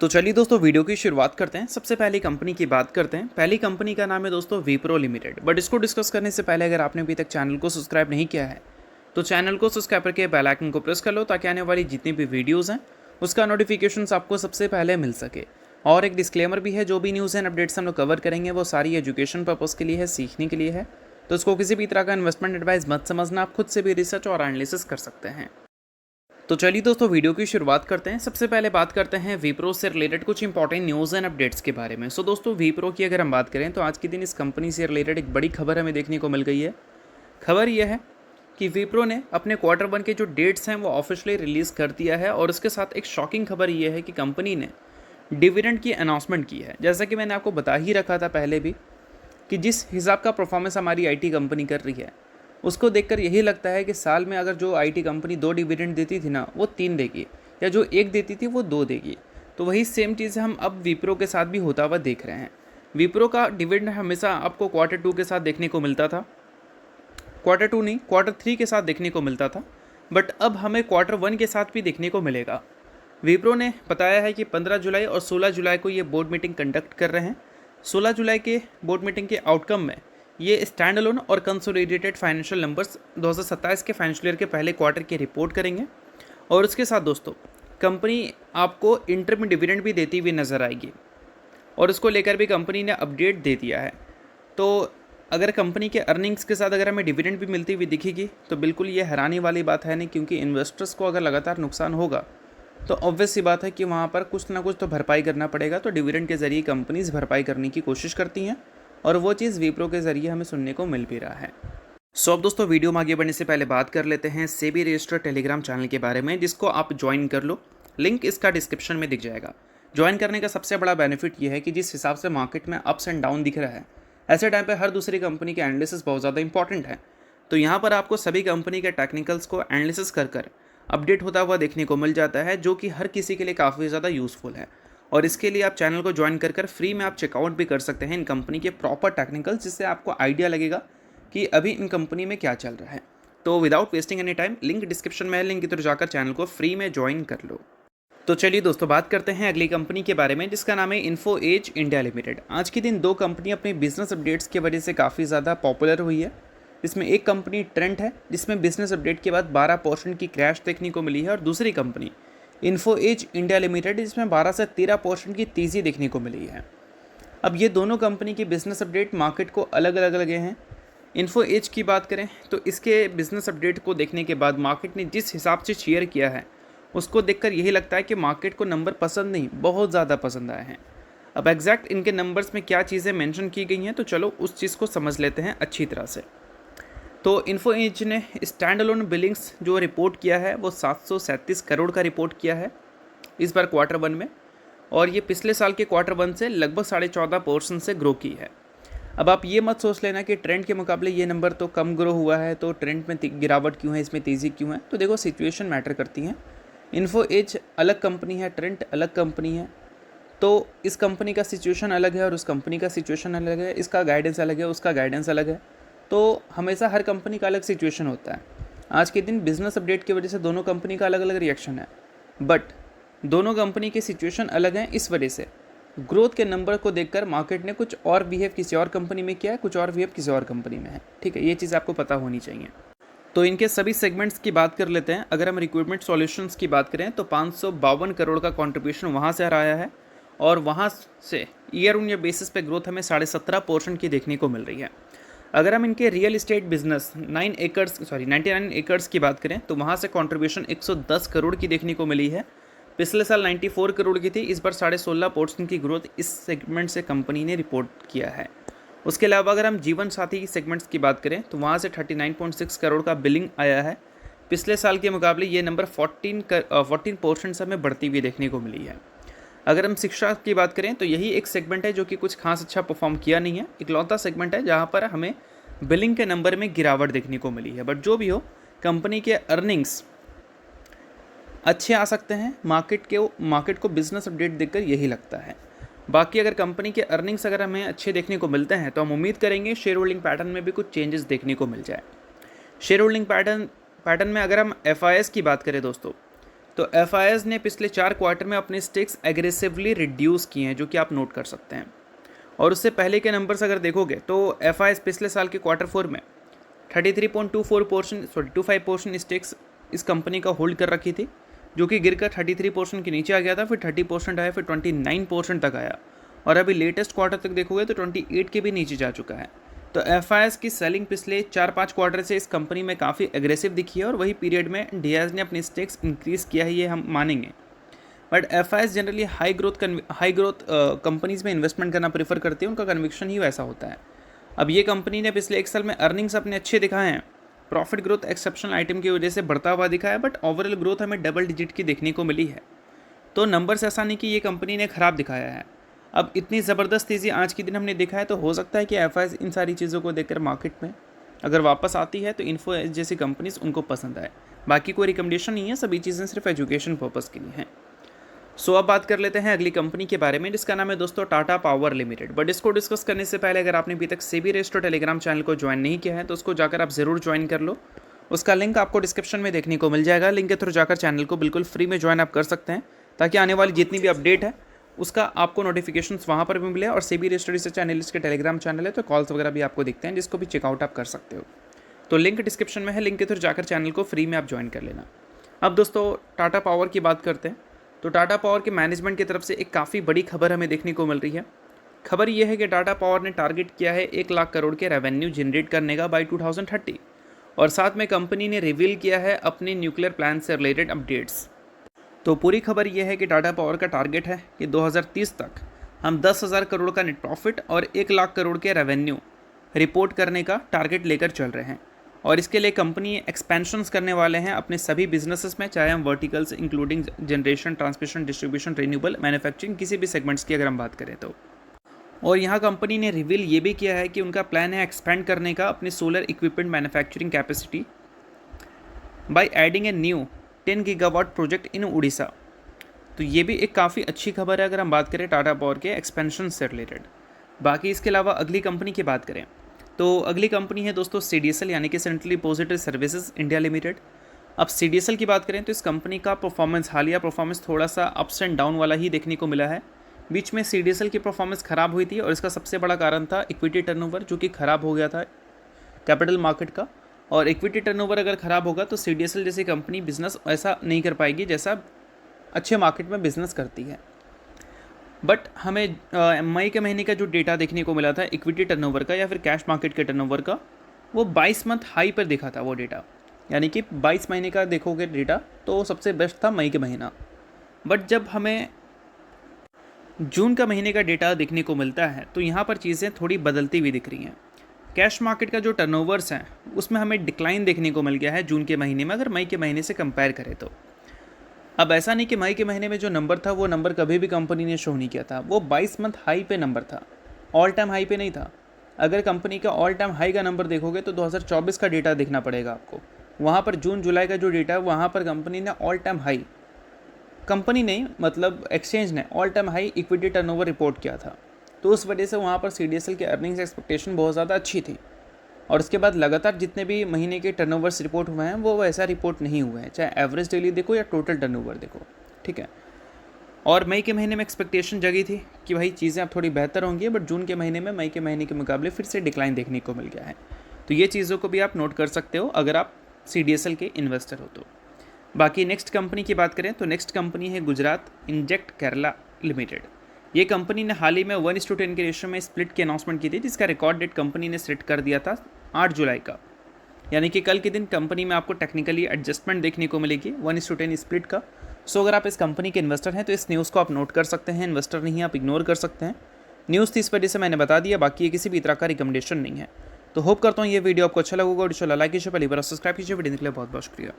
तो चलिए दोस्तों वीडियो की शुरुआत करते हैं। सबसे पहली कंपनी की बात करते हैं। पहली कंपनी का नाम है दोस्तों विप्रो लिमिटेड। बट इसको डिस्कस करने से पहले अगर आपने अभी तक चैनल को सब्सक्राइब नहीं किया है तो चैनल को सब्सक्राइब करके बेल आइकन को प्रेस कर लो ताकि आने वाली जितनी भी वीडियोज़ हैं उसका नोटिफिकेशन आपको सबसे पहले मिल सके। और एक डिस्क्लेमर भी है, जो भी न्यूज़ एंड अपडेट्स हम लोग कवर करेंगे वो सारी एजुकेशन पर्पज़ के लिए है, सीखने के लिए है। तो इसको किसी भी तरह का इन्वेस्टमेंट एडवाइस मत समझना, आप खुद से भी रिसर्च और एनालिसिस कर सकते हैं। तो चलिए दोस्तों वीडियो की शुरुआत करते हैं। सबसे पहले बात करते हैं विप्रो से रिलेटेड कुछ इंपॉर्टेंट न्यूज़ एंड अपडेट्स के बारे में। सो दोस्तों विप्रो की अगर हम बात करें तो आज के दिन इस कंपनी से रिलेटेड एक बड़ी खबर हमें देखने को मिल गई है। खबर यह है कि विप्रो ने अपने Q1 के जो डेट्स हैं वो ऑफिशियली रिलीज़ कर दिया है। और उसके साथ एक शॉकिंग खबर यह है कि कंपनी ने डिविडेंड की अनाउंसमेंट की है। जैसा कि मैंने आपको बता ही रखा था पहले भी कि जिस हिसाब का परफॉर्मेंस हमारी IT कंपनी कर रही है उसको देखकर यही लगता है कि साल में अगर जो IT कंपनी 2 डिविडेंड देती थी ना वो 3 देगी, या जो 1 देती थी वो 2 देगी। तो वही सेम चीज़ हम अब विप्रो के साथ भी होता हुआ देख रहे हैं। विप्रो का डिविडेंड हमेशा आपको Q2 के साथ देखने को मिलता था, Q2 नहीं Q3 के साथ देखने को मिलता था, बट अब हमें Q1 के साथ भी देखने को मिलेगा। विप्रो ने बताया है कि 15 जुलाई और 16 जुलाई को ये बोर्ड मीटिंग कंडक्ट कर रहे हैं। 16 जुलाई के बोर्ड मीटिंग के आउटकम में ये स्टैंड अलोन और कंसोलिडेटेड फाइनेंशियल नंबर्स 2027 के फाइनेंशियल ईयर के पहले क्वार्टर की रिपोर्ट करेंगे। और उसके साथ दोस्तों कंपनी आपको इंटरम डिविडेंड भी देती हुई नज़र आएगी, और उसको लेकर भी कंपनी ने अपडेट दे दिया है। तो अगर कंपनी के अर्निंग्स के साथ अगर हमें डिविडेंड भी मिलती हुई दिखेगी तो बिल्कुल ये हैरानी वाली बात है नहीं, क्योंकि इन्वेस्टर्स को अगर लगातार नुकसान होगा तो ऑब्वियस सी बात है कि वहाँ पर कुछ ना कुछ तो भरपाई करना पड़ेगा। तो डिविडेंड के ज़रिए कंपनीज भरपाई करने की कोशिश करती हैं, और वो चीज़ विप्रो के ज़रिए हमें सुनने को मिल भी रहा है। सो अब दोस्तों वीडियो में आगे बढ़ने से पहले बात कर लेते हैं सेबी रजिस्टर्ड टेलीग्राम चैनल के बारे में, जिसको आप ज्वाइन कर लो। लिंक इसका डिस्क्रिप्शन में दिख जाएगा। ज्वाइन करने का सबसे बड़ा बेनिफिट ये है कि जिस हिसाब से मार्केट में अप्स एंड डाउन दिख रहा है, ऐसे टाइम पर हर दूसरी कंपनी के एनालिसिस बहुत ज़्यादा इंपॉर्टेंट है। तो यहाँ पर आपको सभी कंपनी के टेक्निकल्स को एनालिसिस कर अपडेट होता हुआ देखने को मिल जाता है, जो कि हर किसी के लिए काफ़ी ज़्यादा यूज़फुल है। और इसके लिए आप चैनल को ज्वाइन कर फ्री में आप चेकआउट भी कर सकते हैं इन कंपनी के प्रॉपर टेक्निकल्स, जिससे आपको आइडिया लगेगा कि अभी इन कंपनी में क्या चल रहा है। तो without wasting any time link description में है, लिंक की तरफ जाकर चैनल को फ्री में ज्वाइन कर लो। तो चलिए दोस्तों बात करते हैं अगली कंपनी के बारे में, जिसका नाम है इन्फो एज इंडिया लिमिटेड। आज के दिन 2 कंपनी अपने बिजनेस अपडेट्स की वजह से काफ़ी ज़्यादा पॉपुलर हुई है। इसमें एक कंपनी ट्रेंट है, जिसमें बिजनेस अपडेट के बाद 12% की क्रैश देखने को मिली है, और दूसरी company Info Edge India Limited, जिसमें 12 से 13% की तेज़ी देखने को मिली है। अब ये दोनों कंपनी की बिजनेस अपडेट मार्केट को अलग अलग लगे हैं। इन्फो एज की बात करें तो इसके बिजनेस अपडेट को देखने के बाद मार्केट ने जिस हिसाब से शेयर किया है उसको देखकर यही लगता है कि मार्केट को नंबर पसंद नहीं, बहुत ज़्यादा पसंद आए हैं। अब एग्जैक्ट इनके नंबर्स में क्या चीज़ें मेंशन की गई हैं, तो चलो उस चीज़ को समझ लेते हैं अच्छी तरह से। तो इन्फो एज ने स्टैंड अलोन बिलिंग्स जो रिपोर्ट किया है वो 737 करोड़ का रिपोर्ट किया है इस बार Q1 में, और ये पिछले साल के Q1 से लगभग 14.5% से ग्रो की है। अब आप ये मत सोच लेना कि ट्रेंड के मुकाबले ये नंबर तो कम ग्रो हुआ है, तो ट्रेंड में गिरावट क्यों है, इसमें तेज़ी क्यों है। तो देखो सिचुएशन मैटर करती हैं। इन्फो एज अलग कंपनी है, ट्रेंड अलग कंपनी है। तो इस कंपनी का सिचुएशन अलग है और उस कंपनी का सिचुएशन अलग है, इसका गाइडेंस अलग है, उसका गाइडेंस अलग है। तो हमेशा हर कंपनी का अलग सिचुएशन होता है। आज के दिन बिजनेस अपडेट की वजह से दोनों कंपनी का अलग अलग रिएक्शन है, बट दोनों कंपनी के सिचुएशन अलग हैं। इस वजह से ग्रोथ के नंबर को देखकर मार्केट ने कुछ और बिहेव किसी और कंपनी में किया है, कुछ और बिहेव किसी और कंपनी में है। ठीक है, ये चीज़ आपको पता होनी चाहिए। तो इनके सभी सेगमेंट्स की बात कर लेते हैं। अगर हम रिक्रूटमेंट सॉल्यूशंस की बात करें तो 552 करोड़ का कंट्रीब्यूशन वहाँ से आया है, और वहाँ से ईयर ऑन ईयर बेसिस पे ग्रोथ हमें 17.5% की देखने को मिल रही है। अगर हम इनके रियल इस्टेट बिजनेस 99 एकर्स की बात करें तो वहाँ से कंट्रीब्यूशन 110 करोड़ की देखने को मिली है। पिछले साल 94 करोड़ की थी, इस बार 16.5% की ग्रोथ इस सेगमेंट से कंपनी ने रिपोर्ट किया है। उसके अलावा अगर हम जीवन साथी सेगमेंट्स की बात करें तो वहाँ से 39.6 करोड़ का बिलिंग आया है। पिछले साल के मुकाबले ये नंबर 14% से हमें बढ़ती हुई देखने को मिली है। अगर हम शिक्षा की बात करें तो यही एक सेगमेंट है जो कि कुछ खास अच्छा परफॉर्म किया नहीं है, इकलौता सेगमेंट है जहां पर हमें बिलिंग के नंबर में गिरावट देखने को मिली है। बट जो भी हो, कंपनी के अर्निंग्स अच्छे आ सकते हैं। मार्केट को बिजनेस अपडेट देखकर यही लगता है। बाकी अगर कंपनी के अर्निंग्स अगर हमें अच्छे देखने को मिलते हैं तो हम उम्मीद करेंगे शेयर होल्डिंग पैटर्न में भी कुछ चेंजेस देखने को मिल जाए। शेयर होल्डिंग पैटर्न में अगर हम FIS की बात करें दोस्तों तो एफआईएस ने पिछले 4 क्वार्टर में अपने स्टेक्स एग्रेसिवली रिड्यूस किए हैं, जो कि आप नोट कर सकते हैं। और उससे पहले के नंबर्स अगर देखोगे तो एफआईएस पिछले साल के Q4 में 25% स्टेक्स इस कंपनी का होल्ड कर रखी थी, जो कि गिरकर 33% के नीचे आ गया था, फिर 30% आया, फिर 29% तक आया, और अभी लेटेस्ट क्वार्टर तक देखोगे तो 28 के भी नीचे जा चुका है। तो एफआईएस की सेलिंग पिछले 4-5 क्वार्टर से इस कंपनी में काफ़ी एग्रेसिव दिखी है, और वही पीरियड में डियाज ने अपने स्टेक्स इंक्रीज़ किया है, ये हम मानेंगे। But FIS generally high growth companies में इन्वेस्टमेंट करना प्रेफर करती है, उनका कन्विक्शन ही वैसा होता है। अब ये कंपनी ने पिछले 1 साल में अर्निंग्स अपने अच्छे दिखाए हैं, प्रॉफिट ग्रोथ एक्सेप्शनल आइटम की वजह से बढ़ता हुआ दिखा है, बट ओवरऑल ग्रोथ हमें डबल डिजिट की देखने को मिली है। तो नंबर्स ऐसा नहीं कि ये कंपनी ने ख़राब दिखाया है। अब इतनी ज़बरदस्त तेज़ी आज के दिन हमने देखा है, तो हो सकता है कि एफआईएस इन सारी चीज़ों को देखकर मार्केट में अगर वापस आती है तो इन्फो एज जैसी कंपनीज उनको पसंद आए। बाकी कोई रिकमेंडेशन नहीं है, सभी चीज़ें सिर्फ एजुकेशन पर्पज़ के लिए हैं। सो अब बात कर लेते हैं अगली कंपनी के बारे में, जिसका नाम है दोस्तों टाटा पावर लिमिटेड। बट इसको डिस्कस करने से पहले अगर आपने अभी तक सेबी रजिस्टर्ड टेलीग्राम चैनल को ज्वाइन नहीं किया है तो उसको जाकर आप ज़रूर ज्वाइन कर लो। उसका लिंक आपको डिस्क्रिप्शन में देखने को मिल जाएगा। लिंक के थ्रू जाकर चैनल को बिल्कुल फ्री में ज्वाइन आप कर सकते हैं, ताकि आने वाली जितनी भी अपडेट है उसका आपको नोटिफिकेशंस वहाँ पर भी मिले। और सेबी रजिस्टर्ड रिसर्च एनालिस्ट के टेलीग्राम चैनल है, तो कॉल्स वगैरह भी आपको दिखते हैं, जिसको भी चेकआउट आप कर सकते हो। तो लिंक डिस्क्रिप्शन में है, लिंक के थ्रू जाकर चैनल को फ्री में आप ज्वाइन कर लेना। अब दोस्तों टाटा पावर की बात करते हैं। तो टाटा पावर के मैनेजमेंट की तरफ से एक काफ़ी बड़ी खबर हमें देखने को मिल रही है। खबर यह है कि टाटा पावर ने टारगेट किया है 1 लाख करोड़ के रेवेन्यू जनरेट करने का बाय 2030, और साथ में कंपनी ने रिवील किया है अपने न्यूक्लियर प्लान से रिलेटेड अपडेट्स। तो पूरी खबर यह है कि टाटा पावर का टारगेट है कि 2030 तक हम 10,000 करोड़ का नेट प्रॉफिट और 1 लाख करोड़ के रेवेन्यू रिपोर्ट करने का टारगेट लेकर चल रहे हैं। और इसके लिए कंपनी एक्सपेंशंस करने वाले हैं अपने सभी बिजनेसेस में, चाहे हम verticals including generation, transmission, distribution, renewable, manufacturing, किसी भी सेगमेंट्स की अगर हम बात करें तो। और यहाँ कंपनी ने रिवील ये भी किया है कि उनका प्लान है एक्सपेंड करने का अपनी solar equipment manufacturing capacity by adding a new 10 gigawatt project in Orissa. तो ये भी एक काफ़ी अच्छी खबर है अगर हम बात करें टाटा पावर के एक्सपेंशन से रिलेटेड। बाकी इसके अलावा अगली कंपनी की बात करें तो अगली कंपनी है दोस्तों CDSL, यानी कि central depository services India limited. अब CDSL की बात करें तो इस कंपनी का परफॉर्मेंस, हालिया परफॉर्मेंस थोड़ा सा अप्स एंड डाउन वाला ही देखने को मिला है। बीच में CDSL की परफॉर्मेंस ख़राब हुई थी, और इसका सबसे बड़ा कारण था इक्विटी टर्नओवर, जो कि ख़राब हो गया था कैपिटल मार्केट का। और इक्विटी टर्नओवर अगर ख़राब होगा तो CDSL जैसी कंपनी बिजनेस ऐसा नहीं कर पाएगी जैसा अच्छे मार्केट में बिजनेस करती है। बट हमें मई के महीने का जो डेटा देखने को मिला था इक्विटी टर्नओवर का या फिर कैश मार्केट के टर्नओवर का, वो 22 मंथ हाई पर दिखा था वो डेटा, यानी कि 22 महीने का देखोगे डेटा तो सबसे बेस्ट था मई के महीना। बट जब हमें जून का महीने का डेटा देखने को मिलता है तो यहाँ पर चीज़ें थोड़ी बदलती हुई दिख रही हैं। कैश मार्केट का जो टर्नओवर्स हैं उसमें हमें डिक्लाइन देखने को मिल गया है जून के महीने में, अगर मई के महीने से कंपेयर करें तो। अब ऐसा नहीं कि मई के महीने में जो नंबर था वो नंबर कभी भी कंपनी ने शो नहीं किया था, वो 22 मंथ हाई पे नंबर था, ऑल टाइम हाई पे नहीं था। अगर कंपनी का ऑल टाइम हाई का नंबर देखोगे तो 2024 का डेटा देखना पड़ेगा आपको। वहाँ पर जून जुलाई का जो डेटा है वहाँ पर कंपनी ने ऑल टाइम हाई, कंपनी नहीं मतलब एक्सचेंज ने all time high equity turnover report किया था। तो उस वजह से वहाँ पर CDSL के अर्निंग्स एक्सपेक्टेशन बहुत ज़्यादा अच्छी थी। और उसके बाद लगातार जितने भी महीने के टर्नओवर्स रिपोर्ट हुए हैं वो वैसा रिपोर्ट नहीं हुए हैं, चाहे एवरेज डेली देखो या टोटल टर्नओवर देखो, ठीक है। और मई के महीने में एक्सपेक्टेशन जगी थी कि भाई चीज़ें अब थोड़ी बेहतर होंगी, बट जून के महीने में मई के महीने के मुकाबले फिर से डिक्लाइन देखने को मिल गया है। तो ये चीज़ों को भी आप नोट कर सकते हो अगर आप CDSL के इन्वेस्टर हो तो। बाकी नेक्स्ट कंपनी की बात करें तो नेक्स्ट कंपनी है गुजरात इंजेक्ट केरला लिमिटेड। ये कंपनी ने हाल ही में 1:10 के रेशियो में स्प्लिट की अनाउंसमेंट की थी, जिसका रिकॉर्ड डेट कंपनी ने सेट कर दिया था 8 जुलाई का, यानी कि कल के दिन कंपनी में आपको टेक्निकली एडजस्टमेंट देखने को मिलेगी 1:10 स्प्लिट का। सो अगर आप इस कंपनी के इन्वेस्टर हैं तो इस न्यूज़ को आप नोट कर सकते हैं, इन्वेस्टर नहीं आप इग्नोर कर सकते हैं। न्यूज़ थी इस वजह से मैंने बता दिया, बाकी ये किसी भी तरह का रिकमेंडेशन नहीं है। तो होप करता हूँ ये वीडियो आपको अच्छा लगेगा, और लाइक कीजिए, पहली बार सब्सक्राइब कीजिए। वीडियो के लिए बहुत बहुत शुक्रिया।